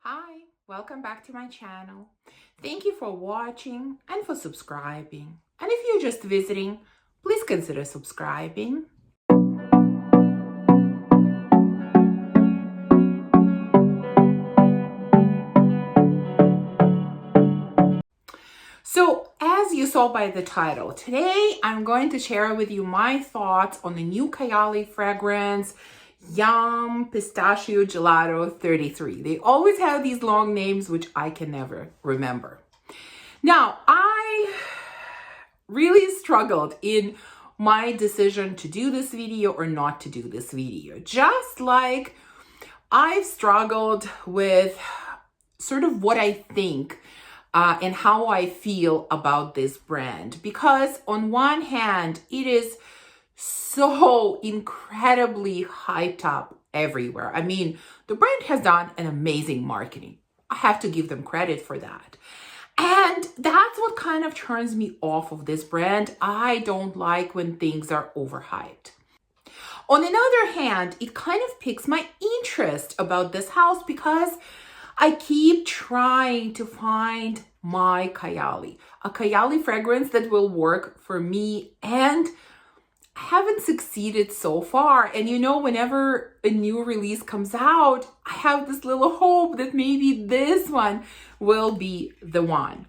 Hi, welcome back to my channel. Thank you for watching and for subscribing. And if you're just visiting, please consider subscribing. So, as you saw by the title, today I'm going to share with you my thoughts on the new Kayali fragrance, Yum Pistachio Gelato 33. They always have these long names, which I can never remember. Now, I really struggled in my decision to do this video or not to do this video. Just like I've struggled with sort of what I think and how I feel about this brand. Because on one hand, it is so incredibly hyped up everywhere. I mean, the brand has done an amazing marketing. I have to give them credit for that. And that's what kind of turns me off of this brand. I don't like when things are overhyped. On the other hand, it kind of piques my interest about this house because I keep trying to find my Kayali, a Kayali fragrance that will work for me, and I haven't succeeded so far. And you know, whenever a new release comes out, I have this little hope that maybe this one will be the one.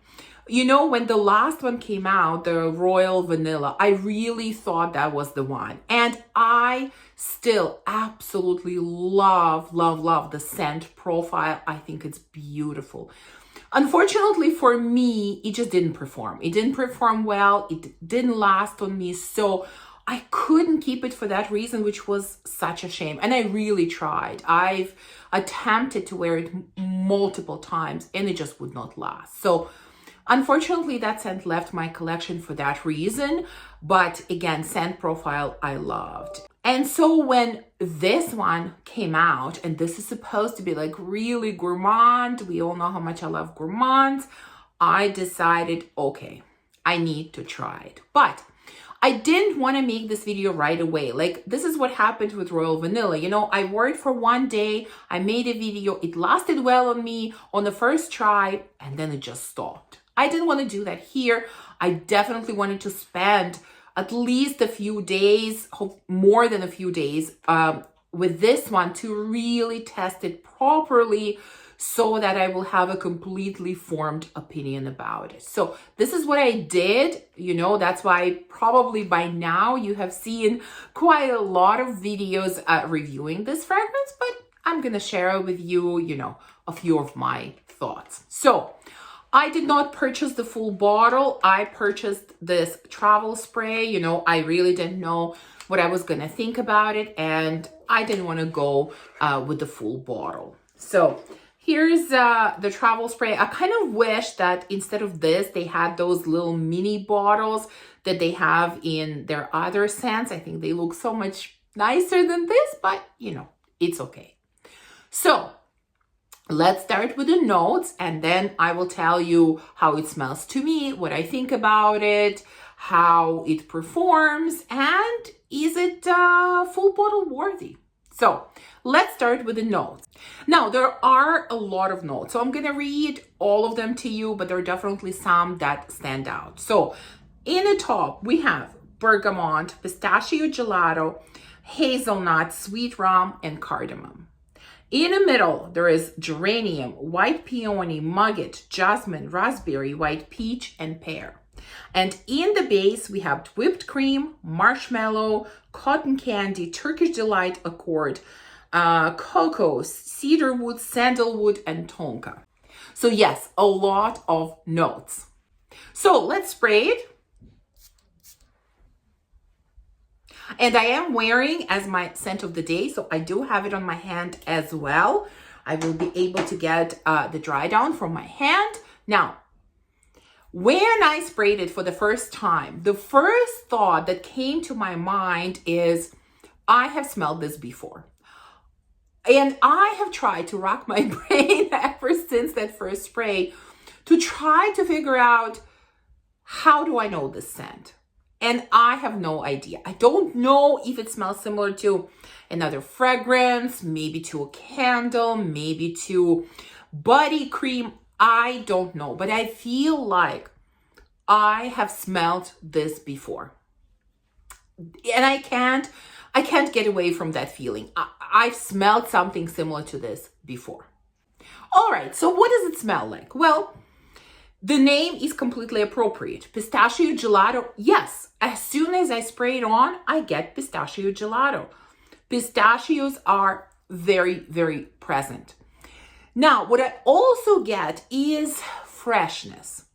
You know, when the last one came out, the Royal Vanilla, I really thought that was the one. And I still absolutely love the scent profile. I think it's beautiful. Unfortunately for me, it just didn't perform. It didn't perform well. It didn't last on me. So I couldn't keep it for that reason, which was such a shame. And I really tried. I've attempted to wear it multiple times and it just would not last. So unfortunately, that scent left my collection for that reason. But again, scent profile, I loved. And so when this one came out, and this is supposed to be like really gourmand, we all know how much I love gourmands, I decided, okay, I need to try it. But I didn't want to make this video right away. Like, this is what happened with Royal Vanilla. You know, I wore it for one day, I made a video, it lasted well on me on the first try, and then it just stopped. I didn't want to do that here. I definitely wanted to spend at least a few days, more than a few days, with this one to really test it properly so that I will have a completely formed opinion about it. So this is what I did. You know, that's why probably by now you have seen quite a lot of videos reviewing this fragrance, but I'm going to share with you, you know, a few of my thoughts. So I did not purchase the full bottle. I purchased this travel spray. You know, I really didn't know what I was going to think about it, and I didn't want to go with the full bottle. So here's the travel spray. I kind of wish that instead of this, they had those little mini bottles that they have in their other scents. I think they look so much nicer than this, but you know, it's okay. So let's start with the notes, and then I will tell you how it smells to me, what I think about it, how it performs, and is it full bottle worthy? So let's start with the notes. Now, there are a lot of notes, so I'm going to read all of them to you, but there are definitely some that stand out. So in the top, we have bergamot, pistachio gelato, hazelnut, sweet rum, and cardamom. In the middle, there is geranium, white peony, maggot, jasmine, raspberry, white peach, and pear. And in the base, we have whipped cream, marshmallow, cotton candy, Turkish delight accord, cocoa, cedarwood, sandalwood, and tonka. So yes, a lot of notes. So let's spray it. And I am wearing as my scent of the day, so I do have it on my hand as well. I will be able to get the dry down from my hand. Now, when I sprayed it for the first time, the first thought that came to my mind is, I have smelled this before. And I have tried to rack my brain ever since that first spray to try to figure out, how do I know this scent? And I have no idea. I don't know if it smells similar to another fragrance, maybe to a candle, maybe to body cream. I don't know, but I feel like I have smelled this before. And I can't get away from that feeling. I've smelled something similar to this before. All right, so what does it smell like? Well, the name is completely appropriate. Pistachio gelato. Yes, as soon as I spray it on, I get pistachio gelato. Pistachios are very, very present. Now, what I also get is freshness.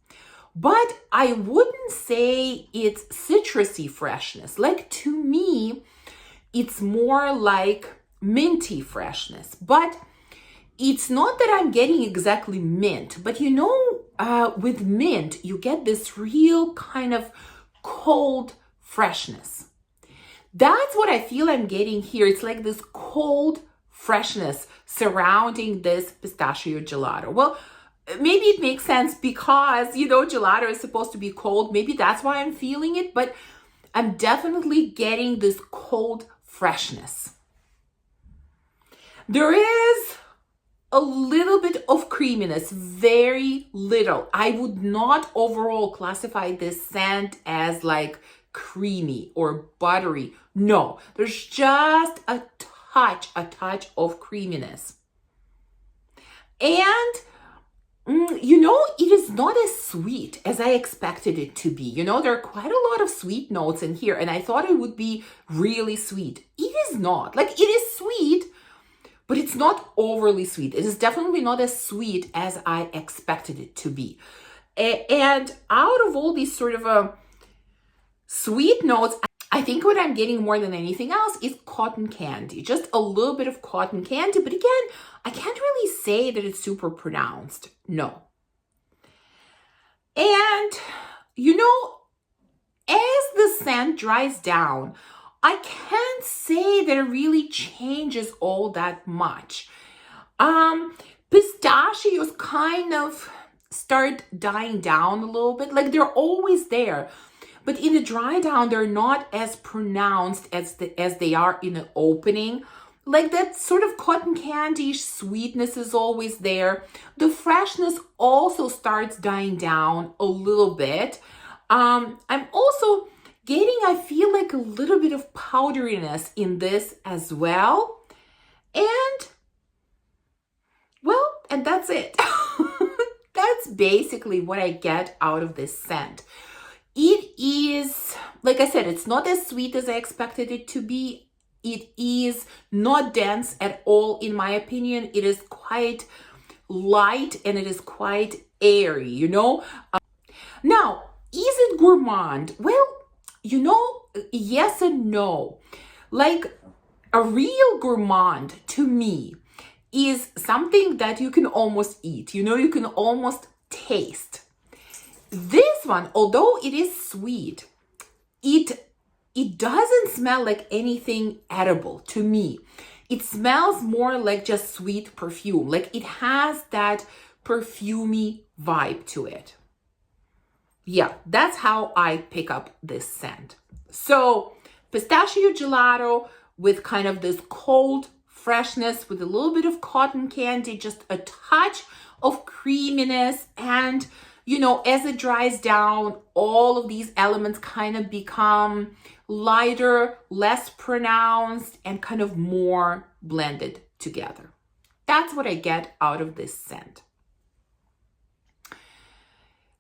But I wouldn't say it's citrusy freshness. Like, to me, it's more like minty freshness. But it's not that I'm getting exactly mint, but with mint, you get this real kind of cold freshness. That's what I feel I'm getting here. It's like this cold freshness surrounding this pistachio gelato. Well, maybe it makes sense because, gelato is supposed to be cold. Maybe that's why I'm feeling it, but I'm definitely getting this cold freshness. There is a little bit of creaminess, very little. I would not overall classify this scent as like creamy or buttery. No, there's just a touch of creaminess. And it is not as sweet as I expected it to be. There are quite a lot of sweet notes in here, and I thought it would be really sweet. It is not. Like, it is sweet, but it's not overly sweet. It is definitely not as sweet as I expected it to be. And out of all these sort of sweet notes, I think what I'm getting more than anything else is cotton candy. Just a little bit of cotton candy. But again, I can't really say that it's super pronounced. No. And, as the scent dries down, I can't say that it really changes all that much. Pistachios kind of start dying down a little bit. Like, they're always there. But in the dry down, they're not as pronounced as they are in the opening. Like, that sort of cotton candy sweetness is always there. The freshness also starts dying down a little bit. I'm also getting, I feel like, a little bit of powderiness in this as well. And, well, and that's it. That's basically what I get out of this scent. It is, like I said, it's not as sweet as I expected it to be. It is not dense at all, in my opinion. It is quite light and it is quite airy, Now, is it gourmand? Well, yes and no. Like, a real gourmand to me is something that you can almost eat, you can almost taste. This one, although it is sweet, it doesn't smell like anything edible to me. It smells more like just sweet perfume. Like, it has that perfumey vibe to it. Yeah, that's how I pick up this scent. So, pistachio gelato with kind of this cold freshness with a little bit of cotton candy, just a touch of creaminess, and as it dries down, all of these elements kind of become lighter, less pronounced, and kind of more blended together. That's what I get out of this scent.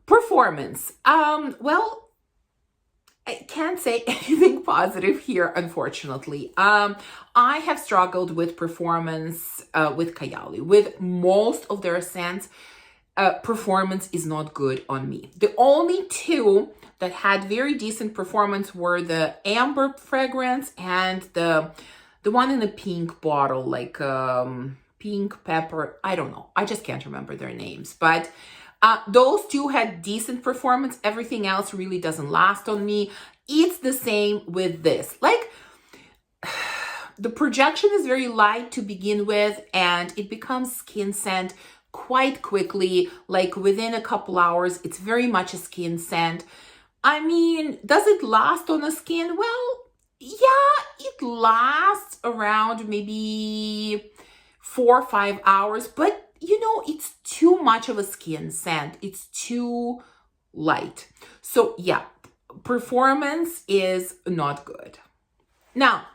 Performance. Well, I can't say anything positive here, unfortunately. I have struggled with performance with Kayali. With most of their scents, performance is not good on me. The only two that had very decent performance were the amber fragrance and the one in the pink bottle, like pink pepper. I don't know. I just can't remember their names. But those two had decent performance. Everything else really doesn't last on me. It's the same with this. Like, the projection is very light to begin with, and it becomes skin scent quite quickly. Like, within a couple hours, it's very much a skin scent. I mean, does it last on the skin? Well, yeah, it lasts around maybe 4 or 5 hours, but it's too much of a skin scent. It's too light. So yeah, performance is not good. Now,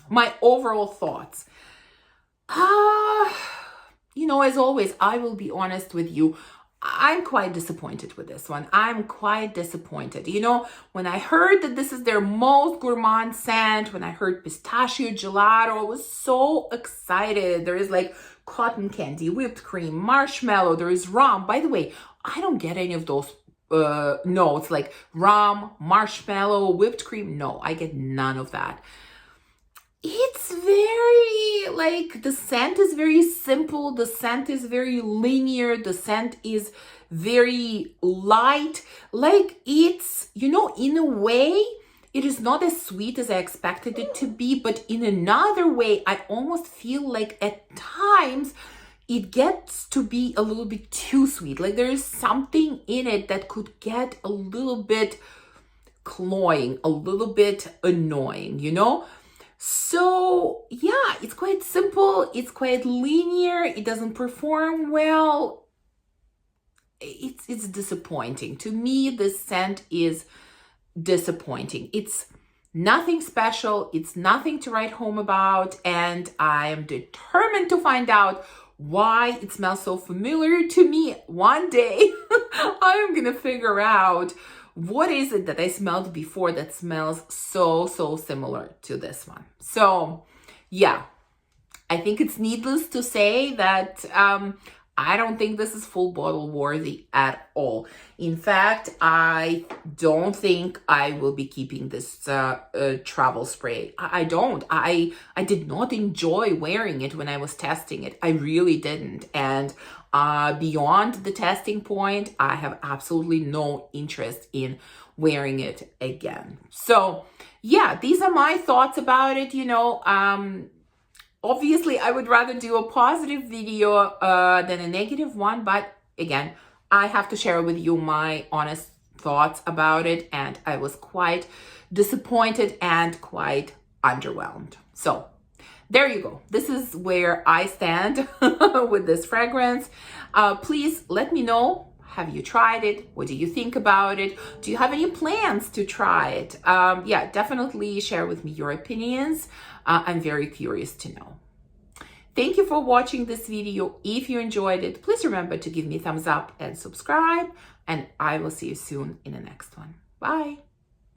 my overall thoughts. As always, I will be honest with you. I'm quite disappointed with this one. I'm quite disappointed. When I heard that this is their most gourmand scent, when I heard Pistachio Gelato, I was so excited. There is like cotton candy, whipped cream, marshmallow, there is rum. By the way, I don't get any of those notes like rum, marshmallow, whipped cream. No, I get none of that. It's very, like, the scent is very simple. The scent is very linear. The scent is very light. Like, it's, in a way, it is not as sweet as I expected it to be. But in another way, I almost feel like at times it gets to be a little bit too sweet. Like, there is something in it that could get a little bit cloying, a little bit annoying, So yeah, it's quite simple. It's quite linear. It doesn't perform well. It's disappointing. To me, this scent is disappointing. It's nothing special. It's nothing to write home about. And I am determined to find out why it smells so familiar to me. One day, I am going to figure out what is it that I smelled before that smells so similar to this one. So yeah, I think it's needless to say that I don't think this is full bottle worthy at all. In fact, I don't think I will be keeping this travel spray. I don't. I did not enjoy wearing it when I was testing it. I really didn't. And beyond the testing point, I have absolutely no interest in wearing it again. So yeah, these are my thoughts about it. Obviously, I would rather do a positive video than a negative one. But again, I have to share with you my honest thoughts about it. And I was quite disappointed and quite underwhelmed. So there you go. This is where I stand with this fragrance. Please let me know. Have you tried it? What do you think about it? Do you have any plans to try it? Yeah, definitely share with me your opinions. I'm very curious to know. Thank you for watching this video. If you enjoyed it, please remember to give me a thumbs up and subscribe. And I will see you soon in the next one. Bye.